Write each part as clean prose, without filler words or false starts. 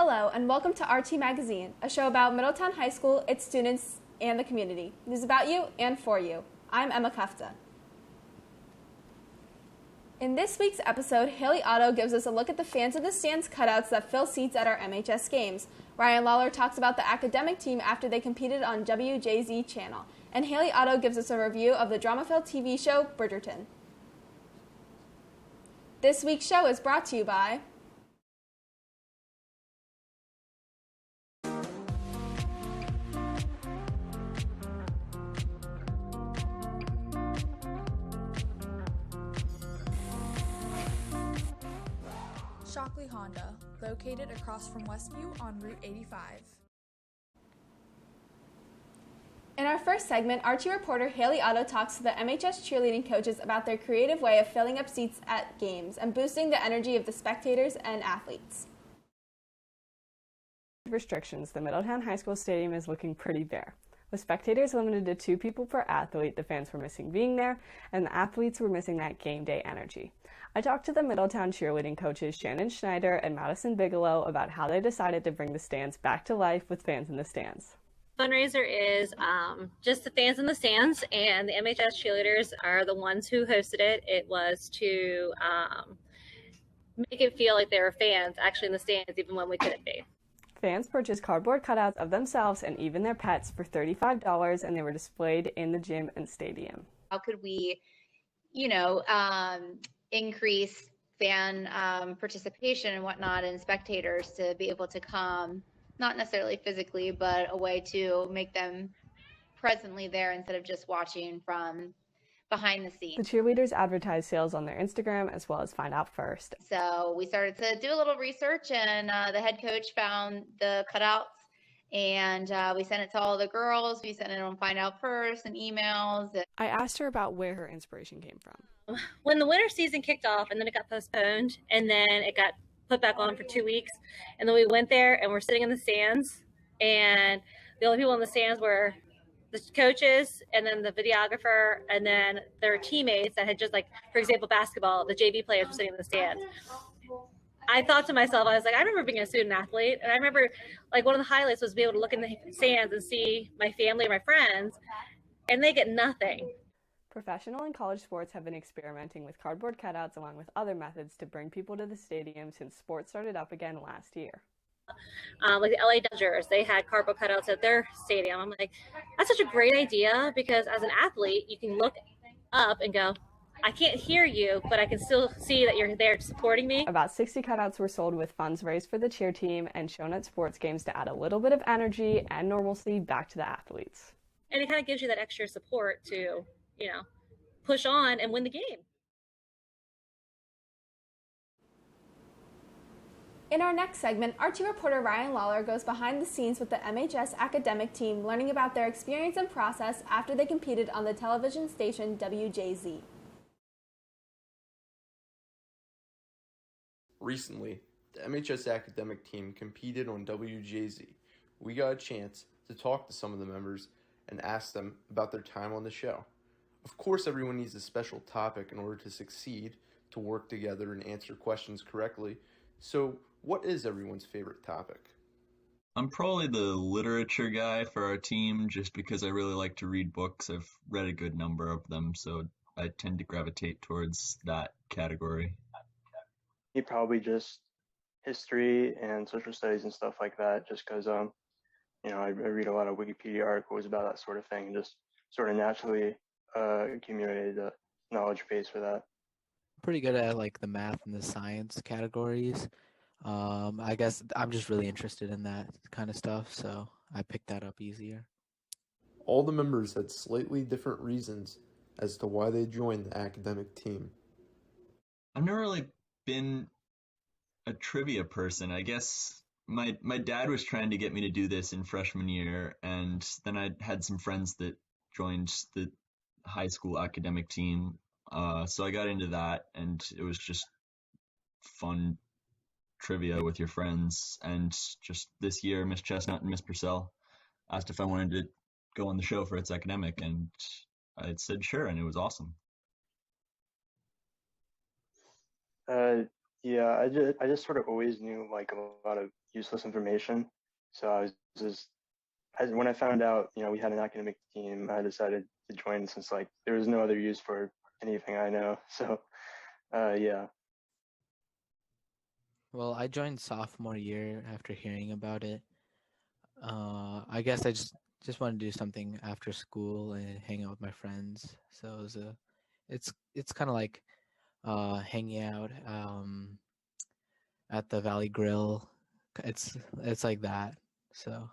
Hello, and welcome to RT Magazine, a show about Middletown High School, its students, and the community. News about you and for you. I'm Emma Kufta. In this week's episode, Hallie Otto gives us a look at the fans of the stands cutouts that fill seats at our MHS games. Ryan Lawler talks about the academic team after they competed on WJZ channel. And Hallie Otto gives us a review of the drama-filled TV show, Bridgerton. This week's show is brought to you by Shockley Honda, located across from Westview on Route 85. In our first segment, Archie reporter Hallie Otto talks to the MHS cheerleading coaches about their creative way of filling up seats at games and boosting the energy of the spectators and athletes. Restrictions, the Middletown High School Stadium is looking pretty bare. With spectators limited to 2 people per athlete, the fans were missing being there, and the athletes were missing that game day energy. I talked to the Middletown cheerleading coaches Shannon Schneider and Madison Bigelow about how they decided to bring the stands back to life with fans in the stands. Fundraiser is just the fans in the stands, and the MHS cheerleaders are the ones who hosted it. It was to make it feel like they were fans actually in the stands, even when we couldn't be. Fans purchased cardboard cutouts of themselves and even their pets for $35, and they were displayed in the gym and stadium. How could we, increase fan participation and whatnot, and spectators to be able to come, not necessarily physically, but a way to make them presently there instead of just watching from behind the scenes. The cheerleaders advertised sales on their Instagram as well as Find Out First. So we started to do a little research, and the head coach found the cutouts, and we sent it to all the girls. We sent it on Find Out First and emails. I asked her about where her inspiration came from. When the winter season kicked off, and then it got postponed, and then it got put back on for 2 weeks, and then we went there and we're sitting in the stands, and the only people in the stands were the coaches and then the videographer and then their teammates that had just, like, for example, basketball, the JV players were sitting in the stands. I thought to myself, I was like, I remember being a student athlete, and I remember, like, one of the highlights was to be able to look in the stands and see my family and my friends, and they get nothing. Professional and college sports have been experimenting with cardboard cutouts along with other methods to bring people to the stadium since sports started up again last year. Like the LA Dodgers, they had cardboard cutouts at their stadium. I'm like, that's such a great idea, because as an athlete, you can look up and go, I can't hear you, but I can still see that you're there supporting me. About 60 cutouts were sold with funds raised for the cheer team and shown at sports games to add a little bit of energy and normalcy back to the athletes. And it kind of gives you that extra support to, push on and win the game. In our next segment, Archie reporter Ryan Lawler goes behind the scenes with the MHS academic team, learning about their experience and process after they competed on the television station WJZ. Recently, the MHS academic team competed on WJZ. We got a chance to talk to some of the members and ask them about their time on the show. Of course, everyone needs a special topic in order to succeed, to work together and answer questions correctly. So, what is everyone's favorite topic? I'm probably the literature guy for our team just because I really like to read books. I've read a good number of them, so I tend to gravitate towards that category. Probably just history and social studies and stuff like that, just because, I read a lot of Wikipedia articles about that sort of thing and just sort of naturally accumulated a knowledge base for that. Pretty good at like the math and the science categories. I guess I'm just really interested in that kind of stuff, so I picked that up easier. All the members had slightly different reasons as to why they joined the academic team. I've never really been a trivia person. I guess my dad was trying to get me to do this in freshman year, and then I had some friends that joined the high school academic team. So I got into that, and it was just fun trivia with your friends. And just this year, Miss Chestnut and Miss Purcell asked if I wanted to go on the show for its academic, and I said sure, and it was awesome. Yeah, I just sort of always knew like a lot of useless information. So I was just, when I found out, we had an academic team, I decided to join since like there was no other use for anything I know. So yeah. Well, I joined sophomore year after hearing about it. I guess I just wanted to do something after school and hang out with my friends. So it was it's kind of like hanging out at the Valley Grill. It's like that. So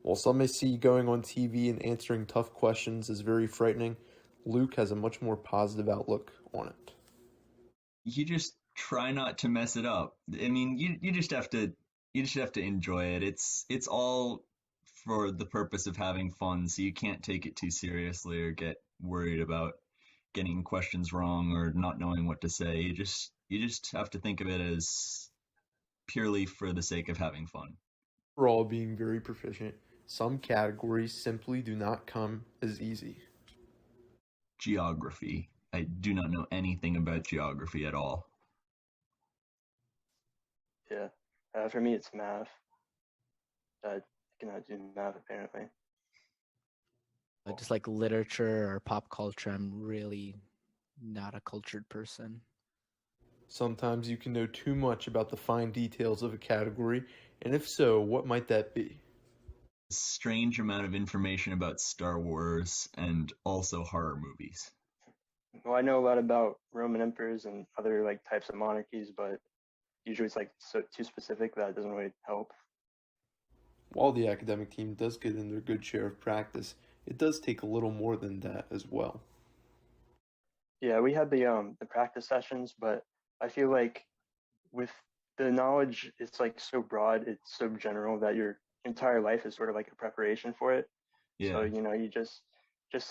While some may see going on TV and answering tough questions as very frightening, Luke has a much more positive outlook on it. You just try not to mess it up. I mean, you just have to enjoy it. It's all for the purpose of having fun, so you can't take it too seriously or get worried about getting questions wrong or not knowing what to say. You just have to think of it as purely for the sake of having fun. For all being very proficient, some categories simply do not come as easy. Geography. I do not know anything about geography at all. Yeah. For me, it's math. I cannot do math, apparently. just like literature or pop culture, I'm really not a cultured person. Sometimes you can know too much about the fine details of a category, and if so, what might that be? A strange amount of information about Star Wars and also horror movies. Well, I know a lot about Roman emperors and other like types of monarchies, but usually it's like too specific that it doesn't really help. While the academic team does get in their good share of practice, it does take a little more than that as well. Yeah, we had the practice sessions, but I feel like with the knowledge, it's like so broad, it's so general that your entire life is sort of like a preparation for it. Yeah. So, you just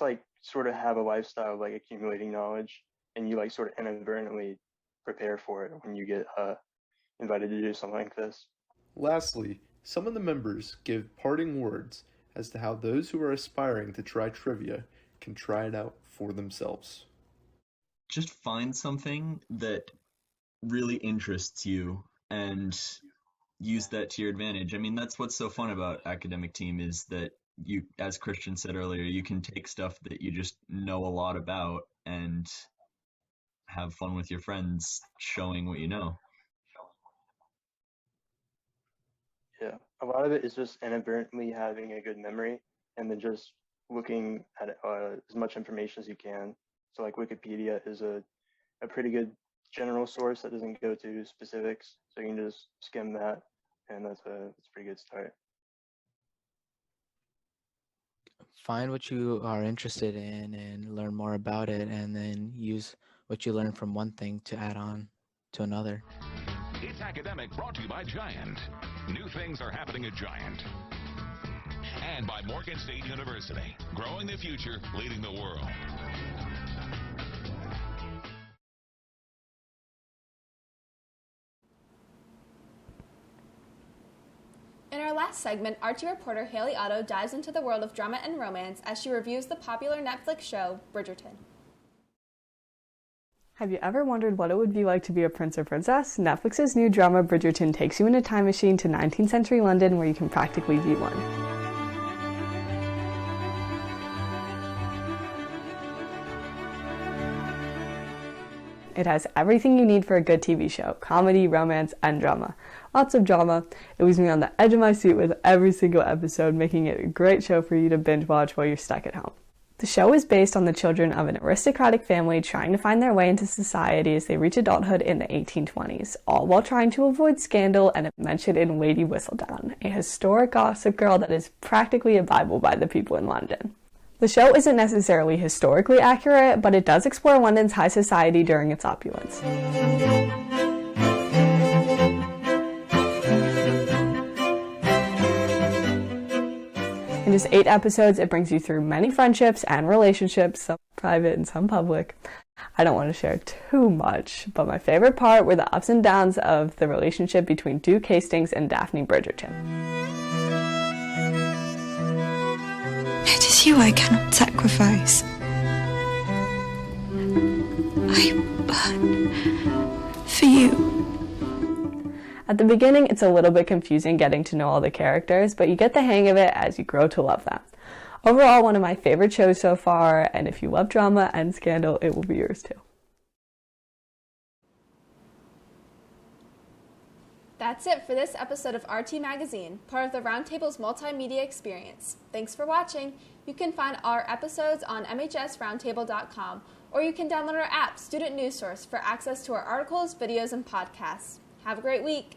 like sort of have a lifestyle of like accumulating knowledge, and you like sort of inadvertently prepare for it when you get invited to do something like this. Lastly, some of the members give parting words as to how those who are aspiring to try trivia can try it out for themselves. Just find something that really interests you and use that to your advantage. I mean, that's what's so fun about academic team is that you, as Christian said earlier, you can take stuff that you just know a lot about and have fun with your friends showing what you know. Yeah, a lot of it is just inadvertently having a good memory and then just looking at as much information as you can. So like Wikipedia is a pretty good general source that doesn't go to specifics. So you can just skim that, and that's a pretty good start. Find what you are interested in and learn more about it, and then use what you learn from one thing to add on to another. It's Academic, brought to you by Giant. New things are happening at Giant. And by Morgan State University, growing the future, leading the world. In our last segment, Archie reporter Hallie Otto dives into the world of drama and romance as she reviews the popular Netflix show, Bridgerton. Have you ever wondered what it would be like to be a prince or princess? Netflix's new drama Bridgerton takes you in a time machine to 19th century London where you can practically be one. It has everything you need for a good TV show: comedy, romance, and drama. Lots of drama. It leaves me on the edge of my seat with every single episode, making it a great show for you to binge watch while you're stuck at home. The show is based on the children of an aristocratic family trying to find their way into society as they reach adulthood in the 1820s, all while trying to avoid scandal and a mention in Lady Whistledown, a historic gossip girl that is practically a Bible by the people in London. The show isn't necessarily historically accurate, but it does explore London's high society during its opulence. In just 8 episodes, it brings you through many friendships and relationships, some private and some public. I don't want to share too much, but my favorite part were the ups and downs of the relationship between Duke Hastings and Daphne Bridgerton. It is you I cannot sacrifice. I burn for you. At At the beginning, it's a little bit confusing getting to know all the characters, but you get the hang of it as you grow to love them. Overall, one of my favorite shows so far, and if you love drama and scandal, it will be yours too. That's it for this episode of RT Magazine, part of the Roundtable's multimedia experience. Thanks for watching. You can find our episodes on mhsroundtable.com, or you can download our app, Student News Source, for access to our articles, videos, and podcasts. Have a great week.